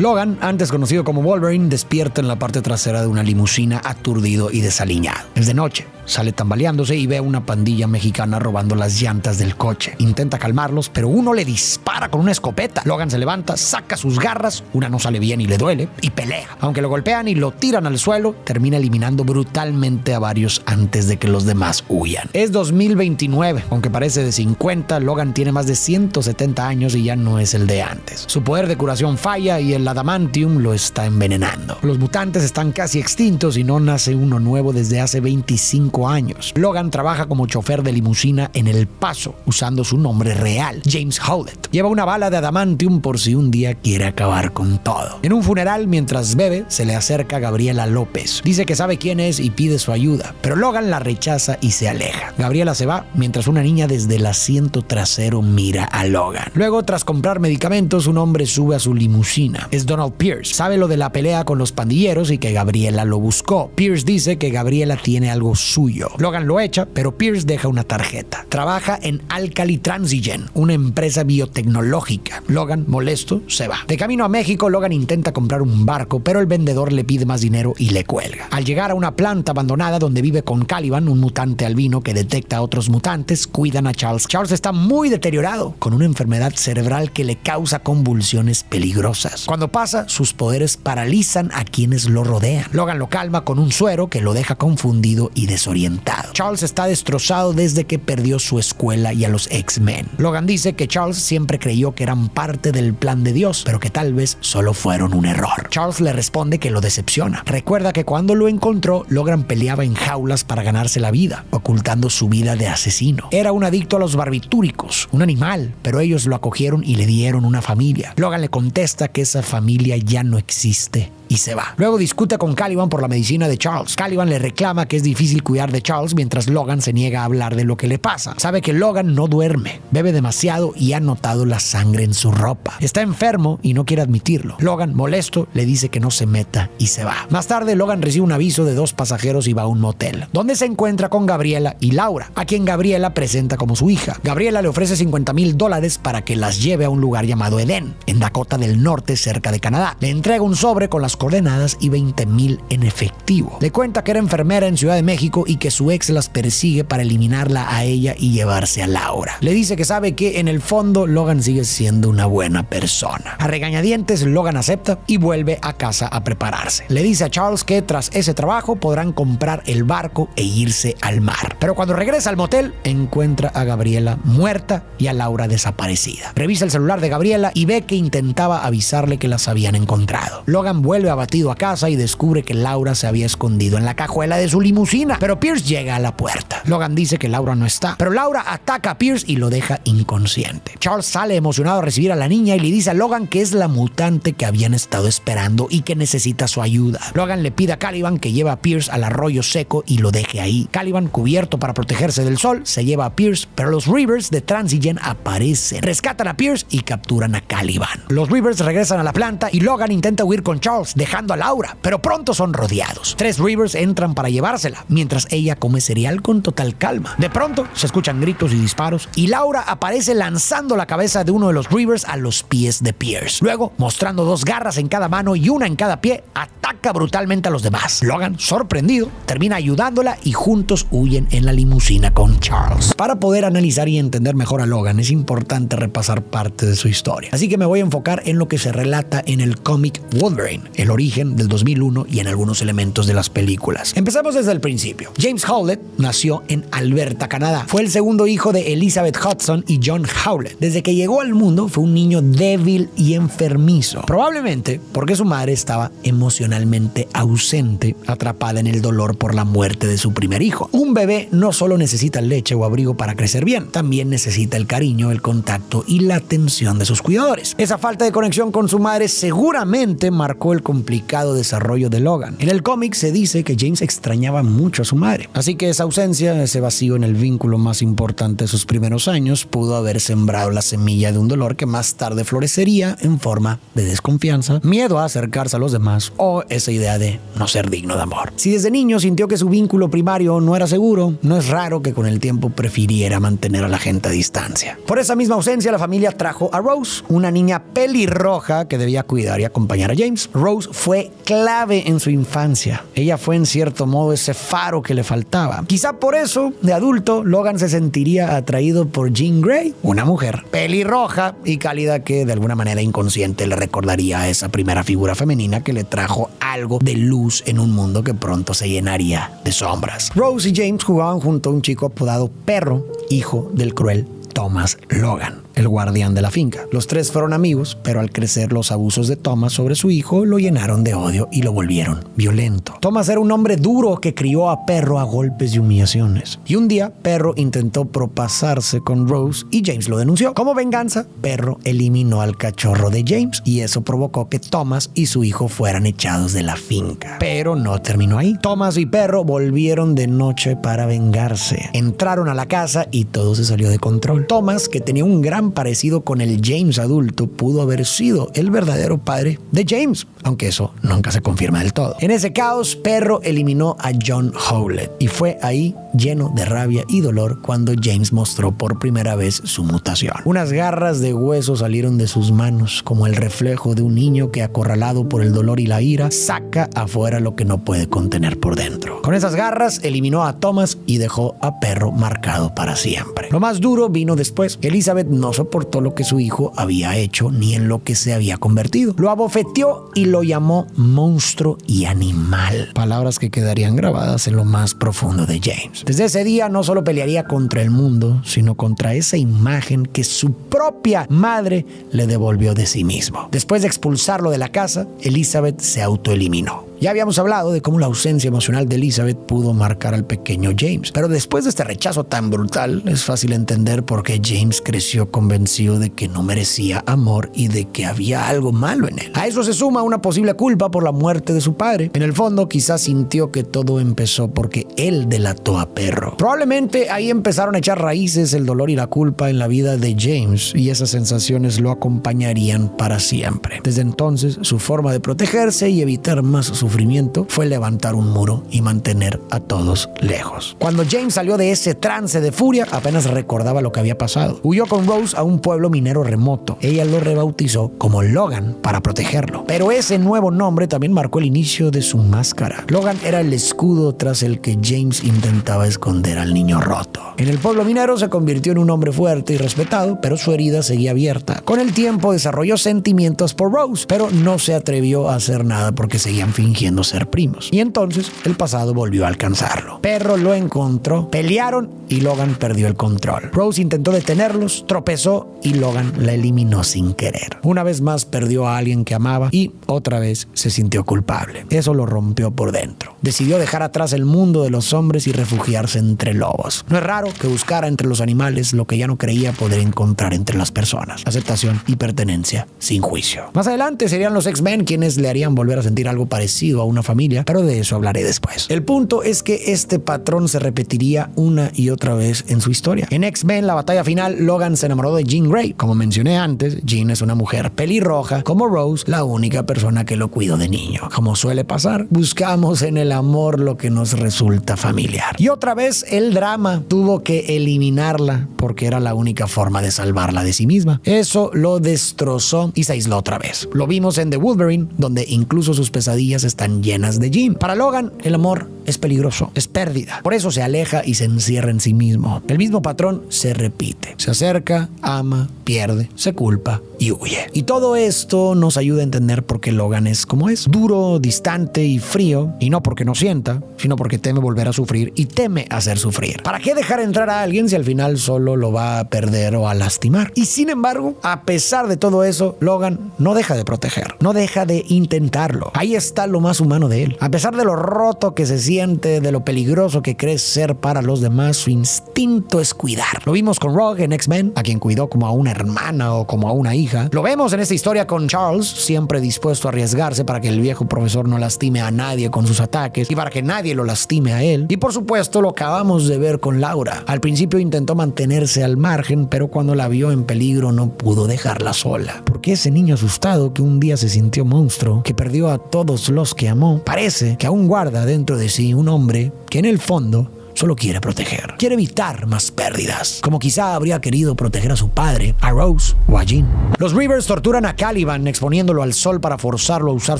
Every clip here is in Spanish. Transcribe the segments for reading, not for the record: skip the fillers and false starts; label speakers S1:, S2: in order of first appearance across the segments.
S1: Logan, antes conocido como Wolverine, despierta en la parte trasera de una limusina aturdido y desaliñado. Es de noche. Sale tambaleándose y ve a una pandilla mexicana robando las llantas del coche. Intenta calmarlos, pero uno le dispara con una escopeta. Logan se levanta, saca sus garras, una no sale bien y le duele, y pelea. Aunque lo golpean y lo tiran al suelo, termina eliminando brutalmente a varios antes de que los demás huyan. Es 2029, aunque parece de 50, Logan tiene más de 170 años y ya no es el de antes. Su poder de curación falla y el adamantium lo está envenenando. Los mutantes están casi extintos y no nace uno nuevo desde hace 25 años. Logan trabaja como chofer de limusina en El Paso, usando su nombre real, James Howlett. Lleva una bala de adamantium por si un día quiere acabar con todo. En un funeral, mientras bebe, se le acerca Gabriela López. Dice que sabe quién es y pide su ayuda, pero Logan la rechaza y se aleja. Gabriela se va, mientras una niña desde el asiento trasero mira a Logan. Luego, tras comprar medicamentos, un hombre sube a su limusina. Es Donald Pierce. Sabe lo de la pelea con los pandilleros y que Gabriela lo buscó. Pierce dice que Gabriela tiene algo suyo. Logan lo echa, pero Pierce deja una tarjeta. Trabaja en Alkali Transigen, una empresa biotecnológica. Logan, molesto, se va. De camino a México, Logan intenta comprar un barco, pero el vendedor le pide más dinero y le cuelga. Al llegar a una planta abandonada donde vive con Caliban, un mutante albino que detecta a otros mutantes, cuidan a Charles. Charles está muy deteriorado, con una enfermedad cerebral que le causa convulsiones peligrosas. Cuando pasa, sus poderes paralizan a quienes lo rodean. Logan lo calma con un suero que lo deja confundido y desorientado. Charles está destrozado desde que perdió su escuela y a los X-Men. Logan dice que Charles siempre creyó que eran parte del plan de Dios, pero que tal vez solo fueron un error. Charles le responde que lo decepciona. Recuerda que cuando lo encontró, Logan peleaba en jaulas para ganarse la vida, ocultando su vida de asesino. Era un adicto a los barbitúricos, un animal, pero ellos lo acogieron y le dieron una familia. Logan le contesta que esa familia ya no existe y se va. Luego discute con Caliban por la medicina de Charles. Caliban le reclama que es difícil cuidar de Charles mientras Logan se niega a hablar de lo que le pasa. Sabe que Logan no duerme, bebe demasiado y ha notado la sangre en su ropa. Está enfermo y no quiere admitirlo. Logan, molesto, le dice que no se meta y se va. Más tarde, Logan recibe un aviso de 2 pasajeros y va a un motel, donde se encuentra con Gabriela y Laura, a quien Gabriela presenta como su hija. Gabriela le ofrece $50,000 para que las lleve a un lugar llamado Edén, en Dakota del Norte, cerca de Canadá. Le entrega un sobre con las coordenadas y $20,000 en efectivo. Le cuenta que era enfermera en Ciudad de México y que su ex las persigue para eliminarla a ella y llevarse a Laura. Le dice que sabe que en el fondo Logan sigue siendo una buena persona. A regañadientes, Logan acepta y vuelve a casa a prepararse. Le dice a Charles que tras ese trabajo podrán comprar el barco e irse al mar. Pero cuando regresa al motel, encuentra a Gabriela muerta y a Laura desaparecida. Revisa el celular de Gabriela y ve que intentaba avisarle que las habían encontrado. Logan vuelve abatido a casa y descubre que Laura se había escondido en la cajuela de su limusina, pero Pierce llega a la puerta. Logan dice que Laura no está, pero Laura ataca a Pierce y lo deja inconsciente. Charles sale emocionado a recibir a la niña y le dice a Logan que es la mutante que habían estado esperando y que necesita su ayuda. Logan le pide a Caliban que lleve a Pierce al arroyo seco y lo deje ahí. Caliban, cubierto para protegerse del sol, se lleva a Pierce, pero los Reavers de Transigen aparecen. Rescatan a Pierce y capturan a Caliban. Los Reavers regresan a la planta y Logan intenta huir con Charles, dejando a Laura, pero pronto son rodeados. 3 Reavers entran para llevársela, mientras ella come cereal con total calma. De pronto se escuchan gritos y disparos y Laura aparece lanzando la cabeza de uno de los Reavers a los pies de Pierce. Luego, mostrando 2 garras en cada mano y una en cada pie, ataca brutalmente a los demás. Logan, sorprendido, termina ayudándola y juntos huyen en la limusina con Charles. Para poder analizar y entender mejor a Logan es importante repasar parte de su historia. Así que me voy a enfocar en lo que se relata en el cómic Wolverine, el origen del 2001 y en algunos elementos de las películas. Empezamos desde el principio. James Howlett nació en Alberta, Canadá. Fue el segundo hijo de Elizabeth Hudson y John Howlett. Desde que llegó al mundo fue un niño débil y enfermizo, probablemente porque su madre estaba emocionalmente ausente, atrapada en el dolor por la muerte de su primer hijo. Un bebé no solo necesita leche o abrigo para crecer bien, también necesita el cariño, el contacto y la atención de sus cuidadores. Esa falta de conexión con su madre seguramente marcó el complicado desarrollo de Logan. En el cómic se dice que James extrañaba mucho a su madre, así que esa ausencia, ese vacío en el vínculo más importante de sus primeros años, pudo haber sembrado la semilla de un dolor que más tarde florecería en forma de desconfianza, miedo a acercarse a los demás o esa idea de no ser digno de amor. Si desde niño sintió que su vínculo primario no era seguro, no es raro que con el tiempo prefiriera mantener a la gente a distancia. Por esa misma ausencia, la familia trajo a Rose, una niña pelirroja que debía cuidar y acompañar a James. Rose fue clave en su infancia. Ella fue en cierto modo ese faro que le faltaba. Quizá por eso, de adulto, Logan se sentiría atraído por Jean Grey, una mujer pelirroja y cálida que de alguna manera inconsciente le recordaría a esa primera figura femenina que le trajo algo de luz en un mundo que pronto se llenaría de sombras. Rose y James jugaban junto a un chico apodado Perro, hijo del cruel Thomas Logan, el guardián de la finca. Los tres fueron amigos, pero al crecer los abusos de Thomas sobre su hijo lo llenaron de odio y lo volvieron violento. Thomas era un hombre duro que crió a Perro a golpes y humillaciones. Y un día, Perro intentó propasarse con Rose y James lo denunció. Como venganza, Perro eliminó al cachorro de James y eso provocó que Thomas y su hijo fueran echados de la finca. Pero no terminó ahí. Thomas y Perro volvieron de noche para vengarse. Entraron a la casa y todo se salió de control. Thomas, que tenía un gran parecido con el James adulto, pudo haber sido el verdadero padre de James, aunque eso nunca se confirma del todo. En ese caos, Perro eliminó a John Howlett y fue ahí, lleno de rabia y dolor, cuando James mostró por primera vez su mutación. Unas garras de hueso salieron de sus manos, como el reflejo de un niño que, acorralado por el dolor y la ira, saca afuera lo que no puede contener por dentro. Con esas garras eliminó a Thomas y dejó a Perro marcado para siempre. Lo más duro vino después. Elizabeth no soportó lo que su hijo había hecho ni en lo que se había convertido. Lo abofeteó y lo llamó monstruo y animal. Palabras que quedarían grabadas en lo más profundo de James. Desde ese día no solo pelearía contra el mundo, sino contra esa imagen que su propia madre le devolvió de sí mismo. Después de expulsarlo de la casa, Elizabeth se autoeliminó. Ya habíamos hablado de cómo la ausencia emocional de Elizabeth pudo marcar al pequeño James, pero después de este rechazo tan brutal, es fácil entender por qué James creció convencido de que no merecía amor y de que había algo malo en él. A eso se suma una posible culpa por la muerte de su padre. En el fondo, quizás sintió que todo empezó porque él delató a Perro. Probablemente ahí empezaron a echar raíces el dolor y la culpa en la vida de James, y esas sensaciones lo acompañarían para siempre. Desde entonces, su forma de protegerse y evitar más sufrimiento fue levantar un muro y mantener a todos lejos. Cuando James salió de ese trance de furia, apenas recordaba lo que había pasado. Huyó con Rose a un pueblo minero remoto. Ella lo rebautizó como Logan para protegerlo. Pero ese nuevo nombre también marcó el inicio de su máscara. Logan era el escudo tras el que James intentaba esconder al niño roto. En el pueblo minero se convirtió en un hombre fuerte y respetado, pero su herida seguía abierta. Con el tiempo desarrolló sentimientos por Rose, pero no se atrevió a hacer nada porque seguían fingiendo ser primos. Y entonces el pasado volvió a alcanzarlo. Perro lo encontró, pelearon y Logan perdió el control. Rose intentó detenerlos, tropezó y Logan la eliminó sin querer. Una vez más perdió a alguien que amaba y otra vez se sintió culpable. Eso lo rompió por dentro. Decidió dejar atrás el mundo de los hombres y refugiarse entre lobos. No es raro que buscara entre los animales lo que ya no creía poder encontrar entre las personas: aceptación y pertenencia sin juicio. Más adelante serían los X-Men quienes le harían volver a sentir algo parecido a una familia, pero de eso hablaré después. El punto es que este patrón se repetiría una y otra vez en su historia. En X-Men, la batalla final, Logan se enamoró de Jean Grey. Como mencioné antes, Jean es una mujer pelirroja, como Rose, la única persona que lo cuidó de niño. Como suele pasar, buscamos en el amor lo que nos resulta familiar. Y otra vez el drama tuvo que eliminarla porque era la única forma de salvarla de sí misma. Eso lo destrozó y se aisló otra vez. Lo vimos en The Wolverine, donde incluso sus pesadillas están llenas de Jean. Para Logan, el amor es peligroso, es pérdida. Por eso se aleja y se encierra en sí mismo. El mismo patrón se repite. Se acerca, ama, pierde, se culpa y huye. Y todo esto nos ayuda a entender por qué Logan es como es. Duro, distante y frío. Y no porque no sienta, sino porque teme volver a sufrir y teme hacer sufrir. ¿Para qué dejar entrar a alguien si al final solo lo va a perder o a lastimar? Y sin embargo, a pesar de todo eso, Logan no deja de proteger. No deja de intentarlo. Ahí está lo más humano de él. A pesar de lo roto que se siente consciente de lo peligroso que cree ser para los demás, su instinto es cuidar. Lo vimos con Rogue en X-Men, a quien cuidó como a una hermana o como a una hija. Lo vemos en esta historia con Charles, siempre dispuesto a arriesgarse para que el viejo profesor no lastime a nadie con sus ataques y para que nadie lo lastime a él. Y por supuesto lo acabamos de ver con Laura. Al principio intentó mantenerse al margen, pero cuando la vio en peligro no pudo dejarla sola. Porque ese niño asustado que un día se sintió monstruo, que perdió a todos los que amó, parece que aún guarda dentro de sí un hombre que en el fondo solo quiere proteger. Quiere evitar más pérdidas, como quizá habría querido proteger a su padre, a Rose o a Jean. Los Reavers torturan a Caliban exponiéndolo al sol para forzarlo a usar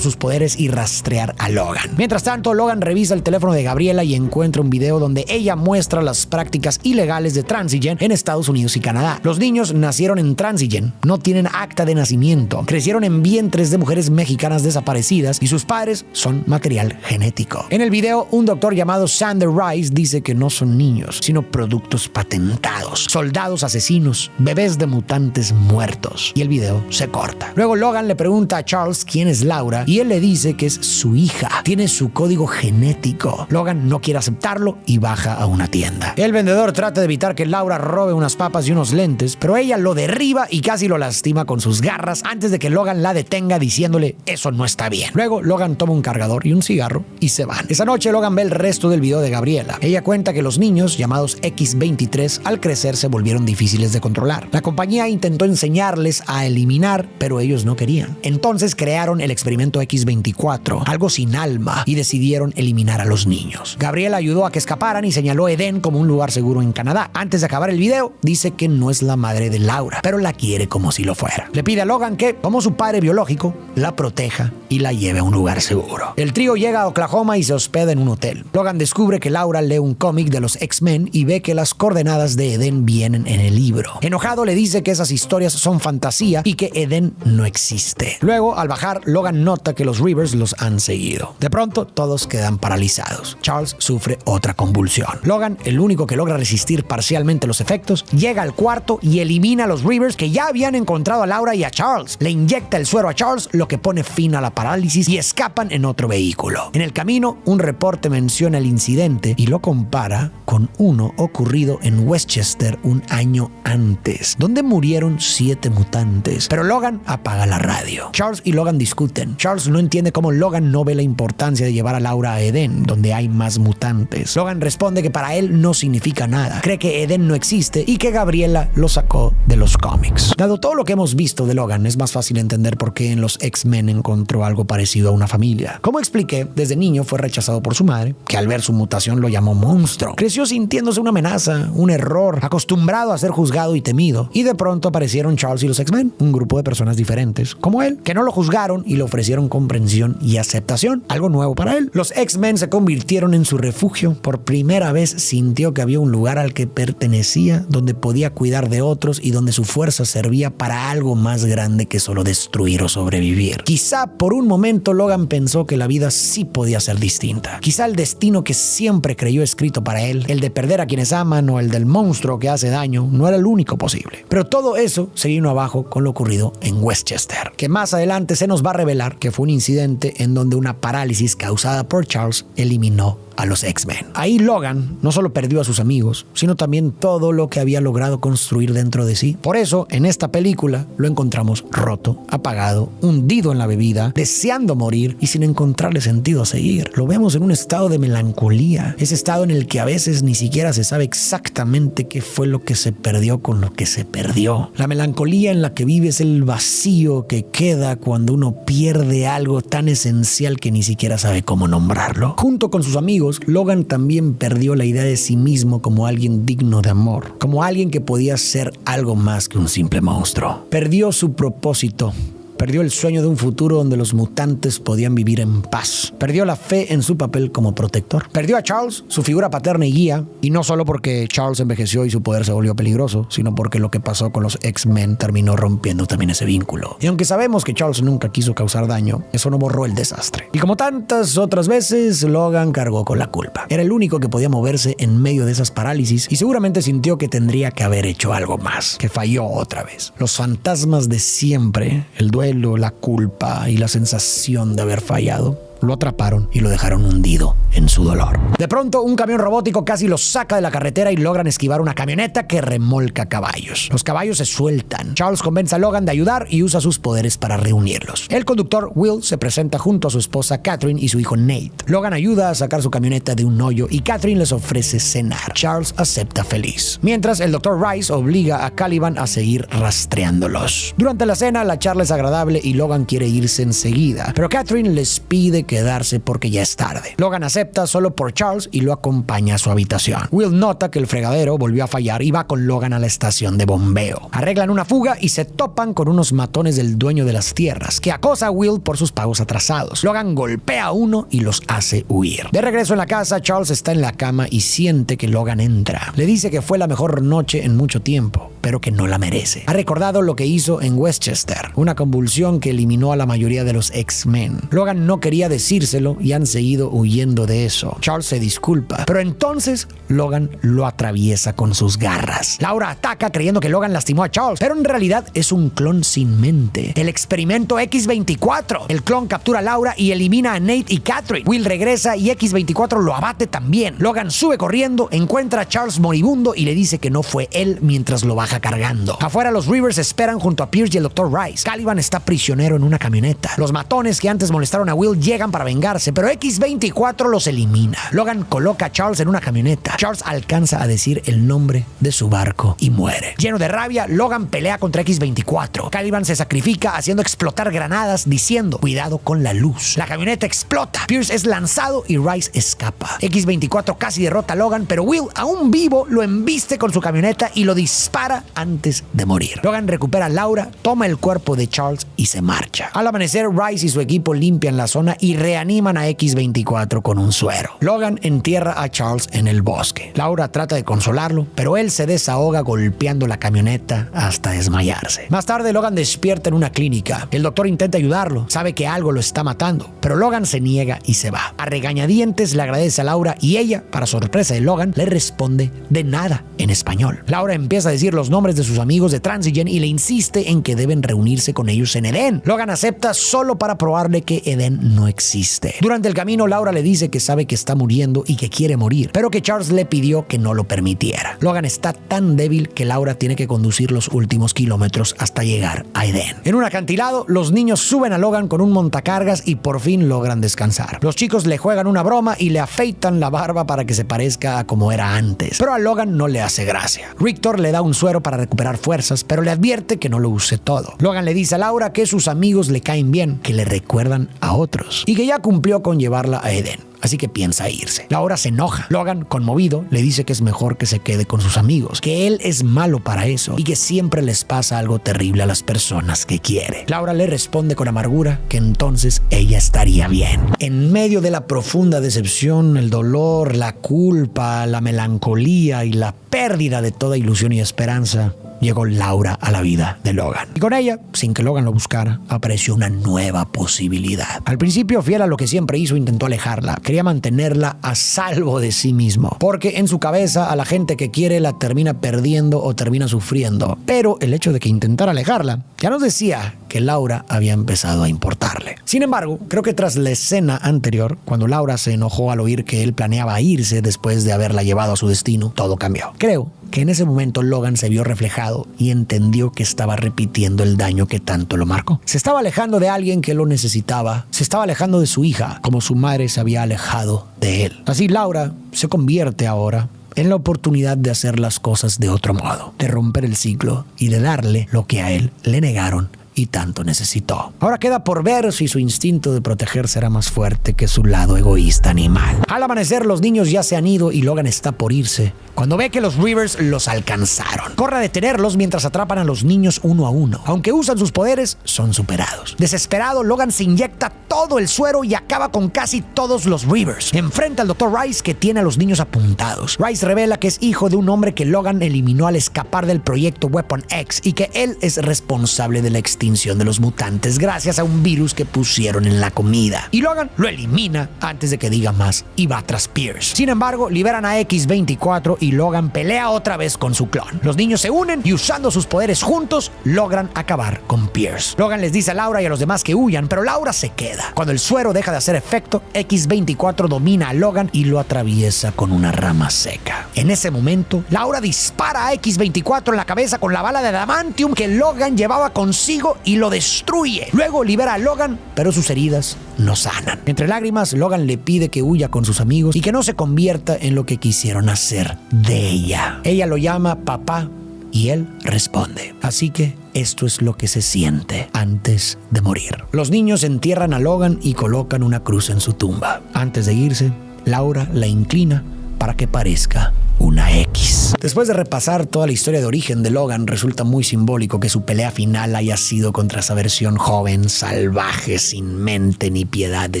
S1: sus poderes y rastrear a Logan. Mientras tanto, Logan revisa el teléfono de Gabriela y encuentra un video donde ella muestra las prácticas ilegales de Transigen en Estados Unidos y Canadá. Los niños nacieron en Transigen, no tienen acta de nacimiento, crecieron en vientres de mujeres mexicanas desaparecidas y sus padres son material genético. En el video, un doctor llamado Sander Rice dice que no son niños, sino productos patentados, soldados asesinos, bebés de mutantes muertos. Y el video se corta. Luego Logan le pregunta a Charles quién es Laura y él le dice que es su hija. Tiene su código genético. Logan no quiere aceptarlo y baja a una tienda. El vendedor trata de evitar que Laura robe unas papas y unos lentes, pero ella lo derriba y casi lo lastima con sus garras antes de que Logan la detenga diciéndole eso no está bien. Luego Logan toma un cargador y un cigarro y se van. Esa noche Logan ve el resto del video de Gabriela. Ella cuenta que los niños, llamados X-23, al crecer se volvieron difíciles de controlar. La compañía intentó enseñarles a eliminar, pero ellos no querían. Entonces crearon el experimento X-24, algo sin alma, y decidieron eliminar a los niños. Gabriela ayudó a que escaparan y señaló Eden como un lugar seguro en Canadá. Antes de acabar el video, dice que no es la madre de Laura, pero la quiere como si lo fuera. Le pide a Logan que, como su padre biológico, la proteja y la lleve a un lugar seguro. El trío llega a Oklahoma y se hospeda en un hotel. Logan descubre que Laura lee un cómic de los X-Men y ve que las coordenadas de Eden vienen en el libro. Enojado le dice que esas historias son fantasía y que Eden no existe. Luego, al bajar, Logan nota que los Reavers los han seguido. De pronto, todos quedan paralizados. Charles sufre otra convulsión. Logan, el único que logra resistir parcialmente los efectos, llega al cuarto y elimina a los Reavers que ya habían encontrado a Laura y a Charles. Le inyecta el suero a Charles, lo que pone fin a la parálisis y escapan en otro vehículo. En el camino, un reporte menciona el incidente y lo compara con uno ocurrido en Westchester un año antes, donde murieron 7 mutantes. Pero Logan apaga la radio. Charles y Logan discuten. Charles no entiende cómo Logan no ve la importancia de llevar a Laura a Eden, donde hay más mutantes. Logan responde que para él no significa nada. Cree que Eden no existe y que Gabriela lo sacó de los cómics. Dado todo lo que hemos visto de Logan, es más fácil entender por qué en los X-Men encontró algo parecido a una familia. Como expliqué, desde niño fue rechazado por su madre, que al ver su mutación lo llamó monstruo. Creció sintiéndose una amenaza, un error, acostumbrado a ser juzgado y temido. Y de pronto aparecieron Charles y los X-Men, un grupo de personas diferentes, como él, que no lo juzgaron y le ofrecieron comprensión y aceptación, algo nuevo para él. Los X-Men se convirtieron en su refugio. Por primera vez sintió que había un lugar al que pertenecía, donde podía cuidar de otros y donde su fuerza servía para algo más grande que solo destruir o sobrevivir. Quizá por un momento Logan pensó que la vida sí podía ser distinta. Quizá el destino que siempre creyó escrito para él, el de perder a quienes aman o el del monstruo que hace daño, no era el único posible. Pero todo eso se vino abajo con lo ocurrido en Westchester, que más adelante se nos va a revelar que fue un incidente en donde una parálisis causada por Charles eliminó a los X-Men. Ahí Logan no solo perdió a sus amigos, sino también todo lo que había logrado construir dentro de sí. Por eso, en esta película lo encontramos roto, apagado, hundido en la bebida, deseando morir y sin encontrarle sentido a seguir. Lo vemos en un estado de melancolía, ese estado en el que a veces ni siquiera se sabe exactamente qué fue lo que se perdió con lo que se perdió. La melancolía en la que vive es el vacío que queda cuando uno pierde algo tan esencial que ni siquiera sabe cómo nombrarlo. Junto con sus amigos, Logan también perdió la idea de sí mismo como alguien digno de amor, como alguien que podía ser algo más que un simple monstruo. Perdió su propósito. Perdió el sueño de un futuro donde los mutantes podían vivir en paz. Perdió la fe en su papel como protector. Perdió a Charles, su figura paterna y guía, y no solo porque Charles envejeció y su poder se volvió peligroso, sino porque lo que pasó con los X-Men terminó rompiendo también ese vínculo. Y aunque sabemos que Charles nunca quiso causar daño, eso no borró el desastre. Y como tantas otras veces, Logan cargó con la culpa. Era el único que podía moverse en medio de esas parálisis y seguramente sintió que tendría que haber hecho algo más, que falló otra vez. Los fantasmas de siempre, el duelo, la culpa y la sensación de haber fallado, lo atraparon y lo dejaron hundido en su dolor. De pronto, un camión robótico casi los saca de la carretera y logran esquivar una camioneta que remolca caballos. Los caballos se sueltan. Charles convence a Logan de ayudar y usa sus poderes para reunirlos. El conductor, Will, se presenta junto a su esposa Catherine y su hijo Nate. Logan ayuda a sacar su camioneta de un hoyo y Catherine les ofrece cenar. Charles acepta feliz. Mientras, el Dr. Rice obliga a Caliban a seguir rastreándolos. Durante la cena, la charla es agradable y Logan quiere irse enseguida, pero Catherine les pide quedarse porque ya es tarde. Logan acepta solo por Charles y lo acompaña a su habitación. Will nota que el fregadero volvió a fallar y va con Logan a la estación de bombeo. Arreglan una fuga y se topan con unos matones del dueño de las tierras, que acosa a Will por sus pagos atrasados. Logan golpea a uno y los hace huir. De regreso en la casa, Charles está en la cama y siente que Logan entra. Le dice que fue la mejor noche en mucho tiempo, pero que no la merece. Ha recordado lo que hizo en Westchester, una convulsión que eliminó a la mayoría de los X-Men. Logan no quería decírselo y han seguido huyendo de eso. Charles se disculpa, pero entonces Logan lo atraviesa con sus garras. Laura ataca creyendo que Logan lastimó a Charles, pero en realidad es un clon sin mente. El experimento X-24. El clon captura a Laura y elimina a Nate y Catherine. Will regresa y X-24 lo abate también. Logan sube corriendo, encuentra a Charles moribundo y le dice que no fue él mientras lo baja cargando. Afuera, los Rivers esperan junto a Pierce y el Dr. Rice. Caliban está prisionero en una camioneta. Los matones que antes molestaron a Will llegan para vengarse, pero X-24 los elimina. Logan coloca a Charles en una camioneta. Charles alcanza a decir el nombre de su barco y muere. Lleno de rabia, Logan pelea contra X-24. Caliban se sacrifica haciendo explotar granadas diciendo: cuidado con la luz. La camioneta explota. Pierce es lanzado y Rice escapa. X-24 casi derrota a Logan, pero Will, aún vivo, lo embiste con su camioneta y lo dispara antes de morir. Logan recupera a Laura, toma el cuerpo de Charles y se marcha. Al amanecer, Rice y su equipo limpian la zona y reaniman a X-24 con un suero. Logan entierra a Charles en el bosque. Laura trata de consolarlo, pero él se desahoga golpeando la camioneta hasta desmayarse. Más tarde, Logan despierta en una clínica. El doctor intenta ayudarlo, sabe que algo lo está matando, pero Logan se niega y se va. A regañadientes le agradece a Laura y ella, para sorpresa de Logan, le responde de nada en español. Laura empieza a decir los nombres de sus amigos de Transigen y le insiste en que deben reunirse con ellos en Edén. Logan acepta solo para probarle que Edén no existe. Durante el camino, Laura le dice que sabe que está muriendo y que quiere morir, pero que Charles le pidió que no lo permitiera. Logan está tan débil que Laura tiene que conducir los últimos kilómetros hasta llegar a Edén. En un acantilado, los niños suben a Logan con un montacargas y por fin logran descansar. Los chicos le juegan una broma y le afeitan la barba para que se parezca a como era antes, pero a Logan no le hace gracia. Rictor le da un suero para recuperar fuerzas, pero le advierte que no lo use todo. Logan le dice a Laura que sus amigos le caen bien, que le recuerdan a otros y que ya cumplió con llevarla a Edén. Así que piensa irse. Laura se enoja. Logan, conmovido, le dice que es mejor que se quede con sus amigos, que él es malo para eso y que siempre les pasa algo terrible a las personas que quiere. Laura le responde con amargura que entonces ella estaría bien. En medio de la profunda decepción, el dolor, la culpa, la melancolía y la pérdida de toda ilusión y esperanza, llegó Laura a la vida de Logan. Y con ella, sin que Logan lo buscara, apareció una nueva posibilidad. Al principio, fiel a lo que siempre hizo, intentó alejarla. Quería mantenerla a salvo de sí mismo, porque en su cabeza a la gente que quiere la termina perdiendo o termina sufriendo. Pero el hecho de que intentara alejarla ya nos decía que Laura había empezado a importarle. Sin embargo, creo que tras la escena anterior, cuando Laura se enojó al oír que él planeaba irse después de haberla llevado a su destino, todo cambió. Creo que en ese momento Logan se vio reflejado y entendió que estaba repitiendo el daño que tanto lo marcó. Se estaba alejando de alguien que lo necesitaba, se estaba alejando de su hija, como su madre se había alejado de él. Así Laura se convierte ahora en la oportunidad de hacer las cosas de otro modo, de romper el ciclo y de darle lo que a él le negaron y tanto necesitó. Ahora queda por ver si su instinto de proteger será más fuerte que su lado egoísta animal. Al amanecer, los niños ya se han ido y Logan está por irse cuando ve que los Rivers los alcanzaron. Corre a detenerlos mientras atrapan a los niños uno a uno. Aunque usan sus poderes, son superados. Desesperado, Logan se inyecta todo el suero y acaba con casi todos los Rivers. Enfrenta al Dr. Rice, que tiene a los niños apuntados. Rice revela que es hijo de un hombre que Logan eliminó al escapar del proyecto Weapon X y que él es responsable de la extinción extinción de los mutantes gracias a un virus que pusieron en la comida. Y Logan lo elimina antes de que diga más y va tras Pierce. Sin embargo, liberan a X-24 y Logan pelea otra vez con su clon. Los niños se unen y usando sus poderes juntos logran acabar con Pierce. Logan les dice a Laura y a los demás que huyan, pero Laura se queda. Cuando el suero deja de hacer efecto, X-24 domina a Logan y lo atraviesa con una rama seca. En ese momento, Laura dispara a X-24 en la cabeza con la bala de adamantium que Logan llevaba consigo y lo destruye. Luego libera a Logan, pero sus heridas no sanan. Entre lágrimas, Logan le pide que huya con sus amigos y que no se convierta en lo que quisieron hacer de ella. Ella lo llama papá y él responde. Así que esto es lo que se siente antes de morir. Los niños entierran a Logan y colocan una cruz en su tumba. Antes de irse, Laura la inclina para que parezca una X. Después de repasar toda la historia de origen de Logan, resulta muy simbólico que su pelea final haya sido contra esa versión joven, salvaje, sin mente ni piedad de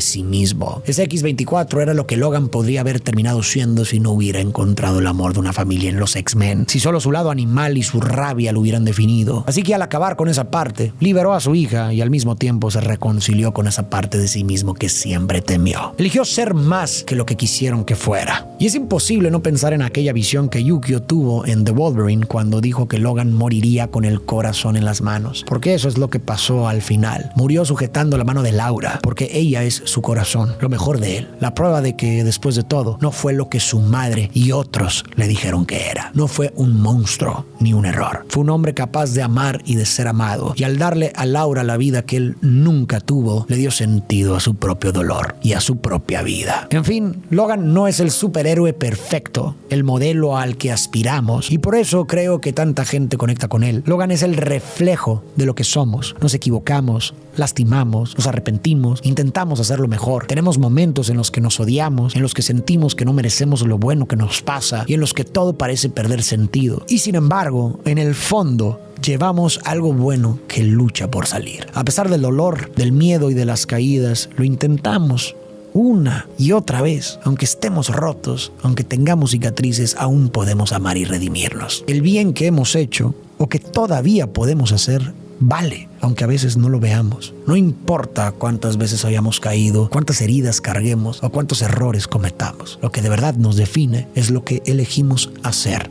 S1: sí mismo. Ese X-24 era lo que Logan podría haber terminado siendo si no hubiera encontrado el amor de una familia en los X-Men, si solo su lado animal y su rabia lo hubieran definido. Así que al acabar con esa parte, liberó a su hija y al mismo tiempo se reconcilió con esa parte de sí mismo que siempre temió. Eligió ser más que lo que quisieron que fuera. Y es imposible no pensar en aquella visión que Yukio tuvo en The Wolverine cuando dijo que Logan moriría con el corazón en las manos. Porque eso es lo que pasó al final. Murió sujetando la mano de Laura, porque ella es su corazón, lo mejor de él. La prueba de que, después de todo, no fue lo que su madre y otros le dijeron que era. No fue un monstruo ni un error. Fue un hombre capaz de amar y de ser amado. Y al darle a Laura la vida que él nunca tuvo, le dio sentido a su propio dolor y a su propia vida. En fin, Logan no es el superhéroe perfecto, el modelo al que aspiramos, y por eso creo que tanta gente conecta con él. Logan es el reflejo de lo que somos. Nos equivocamos, lastimamos, nos arrepentimos, intentamos hacerlo mejor. Tenemos momentos en los que nos odiamos, en los que sentimos que no merecemos lo bueno que nos pasa y en los que todo parece perder sentido. Y sin embargo, en el fondo, llevamos algo bueno que lucha por salir. A pesar del dolor, del miedo y de las caídas, lo intentamos una y otra vez. Aunque estemos rotos, aunque tengamos cicatrices, aún podemos amar y redimirnos. El bien que hemos hecho o que todavía podemos hacer vale, aunque a veces no lo veamos. No importa cuántas veces hayamos caído, cuántas heridas carguemos o cuántos errores cometamos. Lo que de verdad nos define es lo que elegimos hacer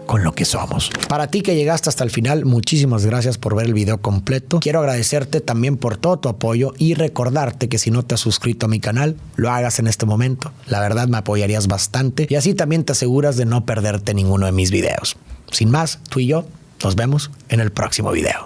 S1: con lo que somos. Para ti que llegaste hasta el final, muchísimas gracias por ver el video completo. Quiero agradecerte también por todo tu apoyo y recordarte que si no te has suscrito a mi canal, lo hagas en este momento. La verdad me apoyarías bastante y así también te aseguras de no perderte ninguno de mis videos. Sin más, tú y yo nos vemos en el próximo video.